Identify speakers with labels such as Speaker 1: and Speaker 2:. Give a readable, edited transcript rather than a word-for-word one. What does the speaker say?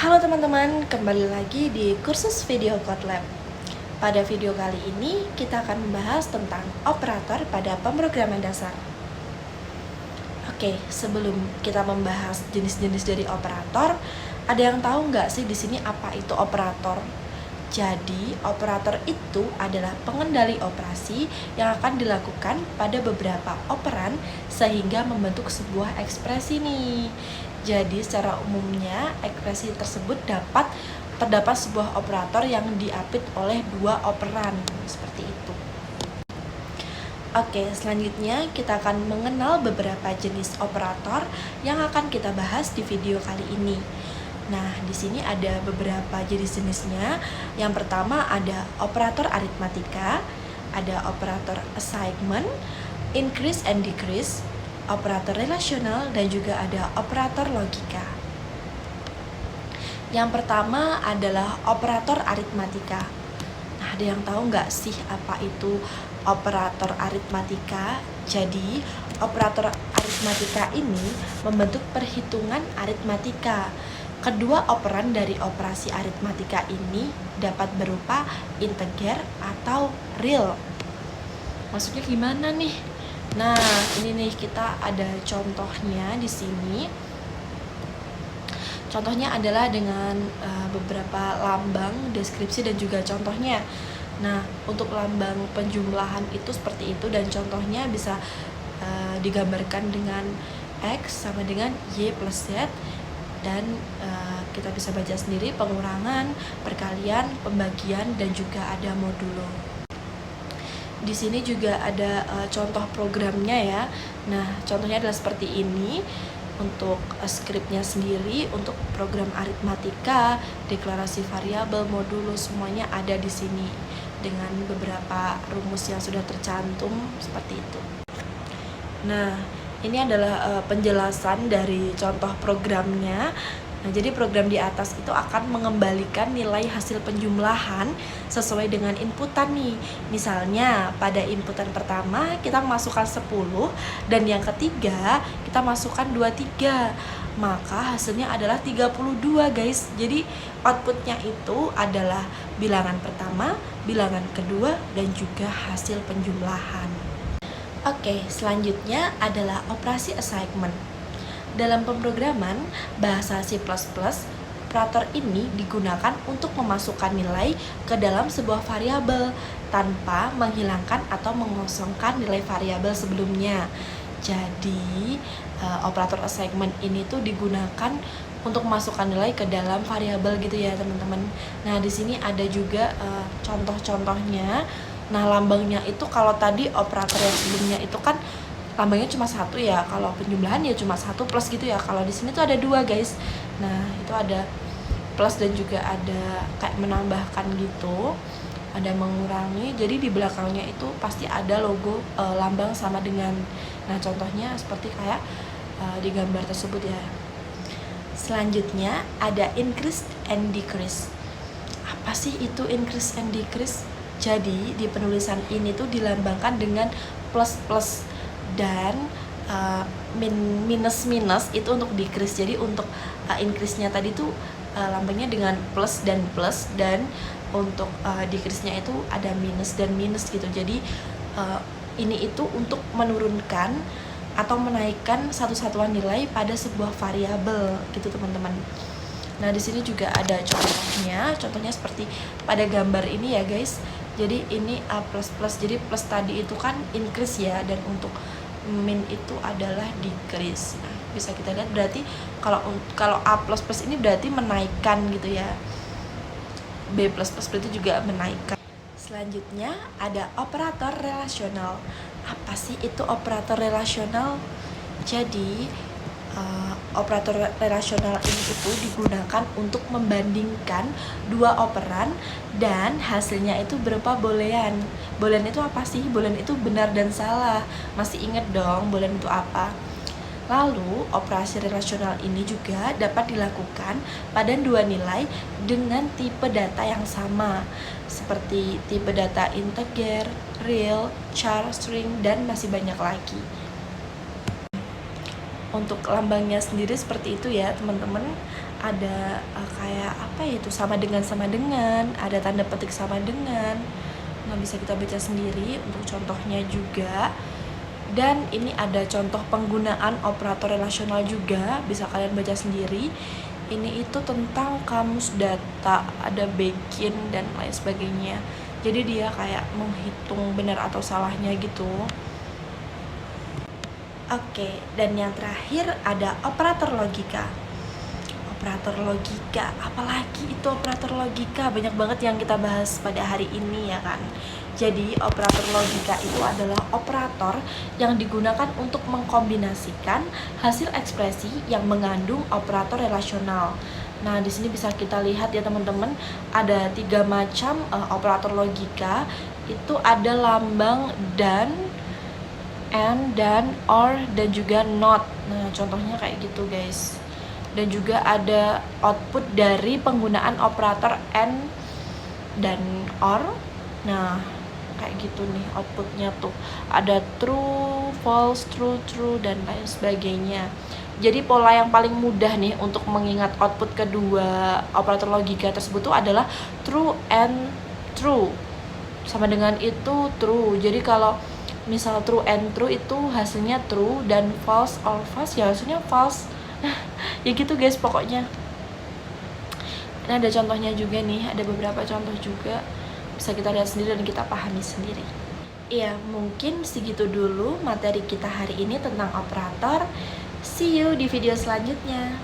Speaker 1: Halo teman-teman, kembali lagi di kursus video Kotlab. Pada video kali ini kita akan membahas tentang operator pada pemrograman dasar. Oke, sebelum kita membahas jenis-jenis dari operator, ada yang tahu nggak sih di sini apa itu operator? Jadi, operator itu adalah pengendali operasi yang akan dilakukan pada beberapa operan sehingga membentuk sebuah ekspresi nih. Jadi, secara umumnya ekspresi tersebut terdapat sebuah operator yang diapit oleh dua operan, seperti itu. Oke, selanjutnya kita akan mengenal beberapa jenis operator yang akan kita bahas di video kali ini. Nah, di sini ada beberapa jenis-jenisnya. Yang pertama ada operator aritmatika, ada operator assignment, increase and decrease, operator relasional, dan juga ada operator logika. Yang pertama adalah operator aritmatika. Nah, ada yang tahu nggak sih apa itu operator aritmatika? Jadi, operator aritmatika ini membentuk perhitungan aritmatika. Kedua operan dari operasi aritmatika ini dapat berupa integer atau real. Maksudnya gimana nih? Nah, ini nih kita ada contohnya di sini. Contohnya adalah dengan beberapa lambang, deskripsi, dan juga contohnya. Nah, untuk lambang penjumlahan itu seperti itu, dan contohnya bisa digambarkan dengan X sama dengan Y plus Z. Dan kita bisa baca sendiri pengurangan, perkalian, pembagian, dan juga ada modulo. Di sini juga ada contoh programnya ya. Nah, contohnya adalah seperti ini. Untuk skripnya sendiri, untuk program aritmatika, deklarasi variabel, modulo, semuanya ada di sini dengan beberapa rumus yang sudah tercantum seperti itu. Nah, ini adalah penjelasan dari contoh programnya. Nah, jadi program di atas itu akan mengembalikan nilai hasil penjumlahan sesuai dengan inputan nih. Misalnya pada inputan pertama kita masukkan 10 dan yang ketiga kita masukkan 23. Maka hasilnya adalah 32, guys. Jadi outputnya itu adalah bilangan pertama, bilangan kedua, dan juga hasil penjumlahan. Oke, selanjutnya adalah operasi assignment. Dalam pemrograman bahasa C++, operator ini digunakan untuk memasukkan nilai ke dalam sebuah variabel tanpa menghilangkan atau mengosongkan nilai variabel sebelumnya. Jadi, operator assignment ini tuh digunakan untuk memasukkan nilai ke dalam variabel gitu ya, teman-teman. Nah, di sini ada juga contoh-contohnya. Nah, lambangnya itu kalau tadi operator yang sebelumnya itu kan lambangnya cuma satu ya, kalau penjumlahan ya cuma satu plus gitu ya. Kalau di sini tuh ada dua, guys. Nah, itu ada plus dan juga ada kayak menambahkan gitu, ada mengurangi. Jadi di belakangnya itu pasti ada logo lambang sama dengan. Nah, contohnya seperti kayak di gambar tersebut ya. Selanjutnya ada increase and decrease. Apa sih itu increase and decrease? Jadi di penulisan ini tuh dilambangkan dengan plus dan minus itu untuk decrease. Jadi untuk increase-nya tadi tuh lambangnya dengan plus, dan untuk decrease-nya itu ada minus dan minus gitu. Jadi ini itu untuk menurunkan atau menaikkan satu satuan nilai pada sebuah variabel gitu, teman-teman. Nah, di sini juga ada contohnya seperti pada gambar ini ya, guys. Jadi ini A++, jadi plus tadi itu kan increase ya, dan untuk min itu adalah decrease. Nah, bisa kita lihat berarti kalau A++ ini berarti menaikkan gitu ya. B++ berarti juga menaikkan. Selanjutnya ada operator relasional. Apa sih itu operator relasional? Jadi operator relasional ini itu digunakan untuk membandingkan dua operan dan hasilnya itu berupa boolean. Boolean itu apa sih? Boolean itu benar dan salah. Masih ingat dong boolean itu apa? Lalu, operasi relasional ini juga dapat dilakukan pada dua nilai dengan tipe data yang sama, seperti tipe data integer, real, char, string, dan masih banyak lagi. Untuk lambangnya sendiri seperti itu ya, teman-teman. ada kayak apa ya itu, sama dengan, ada tanda petik sama dengan. Nah, bisa kita baca sendiri untuk contohnya juga. Dan ini ada contoh penggunaan operator relasional juga, bisa kalian baca sendiri. Ini itu tentang kamus data, ada begin dan lain sebagainya. Jadi dia kayak menghitung benar atau salahnya gitu. Oke, dan yang terakhir ada operator logika. Operator logika, apalagi itu operator logika, banyak banget yang kita bahas pada hari ini ya kan. Jadi operator logika itu adalah operator yang digunakan untuk mengkombinasikan hasil ekspresi yang mengandung operator relasional. Nah, di sini bisa kita lihat ya teman-teman, ada 3 macam operator logika. Itu ada lambang dan, and, dan, or, dan juga not. Nah, contohnya kayak gitu guys. Dan juga ada output dari penggunaan operator and dan or. Nah, kayak gitu nih outputnya tuh, ada true, false, true, true, dan lain sebagainya. Jadi pola yang paling mudah nih untuk mengingat output kedua operator logika tersebut tuh adalah true and true, sama dengan itu true. Jadi kalau misal true and true itu hasilnya true, dan false or false ya hasilnya false. Ya gitu guys pokoknya. Ini ada contohnya juga nih, ada beberapa contoh juga, bisa kita lihat sendiri dan kita pahami sendiri. Iya, mungkin segitu dulu materi kita hari ini tentang operator. See you di video selanjutnya.